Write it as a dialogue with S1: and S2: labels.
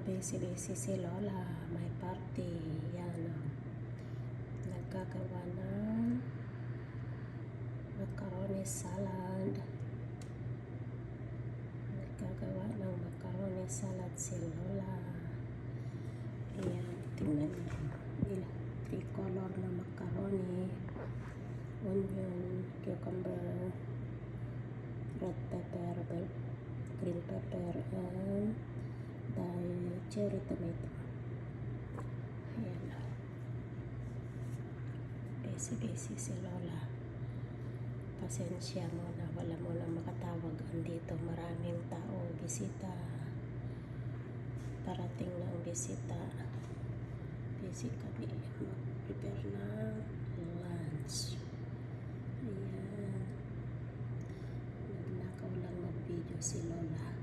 S1: busy-busy si Lola, may party, yan, nagkagawa ng macaroni salad, si Lola. Ayan, tingnan nyo, 3 color na macaroni, onion, cucumber, red pepper, green pepper, and cherry tomato. Ayan, busy si Lola. Pasensya mo na wala mo na makatawag andito, maraming tao, bisita, parating na ang bisita. Busy kami mag-prepare ng lunch. Ayan, nagnakaw lang mag-video si Lola.